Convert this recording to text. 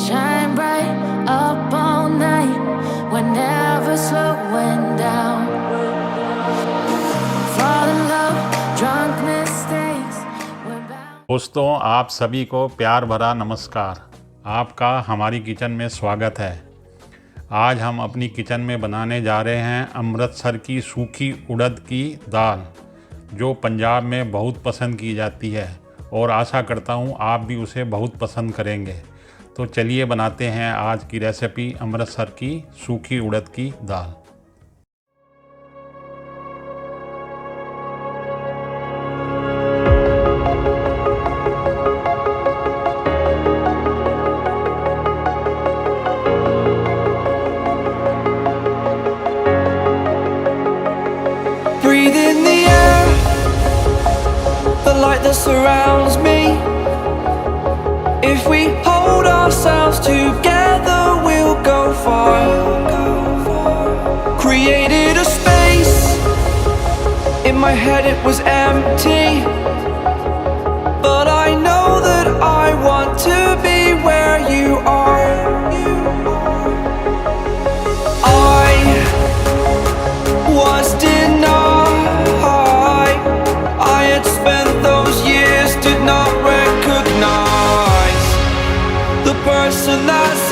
Shine bright up all night. We're never slowing down. Fall in love, drunk mistakes. We're bound. दोस्तों, आप सभी को प्यार भरा नमस्कार। आपका हमारी किचन में स्वागत है। आज हम अपनी किचन में बनाने जा रहे हैं अमृतसर की सूखी उड़द की दाल, जो पंजाब में बहुत पसंद की जाती है और आशा करता हूँ आप भी उसे बहुत पसंद करेंगे। तो चलिए बनाते हैं आज की रेसिपी अमृतसर की सूखी उड़द की दाल। Breathe in the air, the light that surrounds me. If we hold ourselves together, we'll go far. Created a space, in my head it was empty, but I know that I want to be where you are. I was denied. I had spent those years, did not recognize the person that's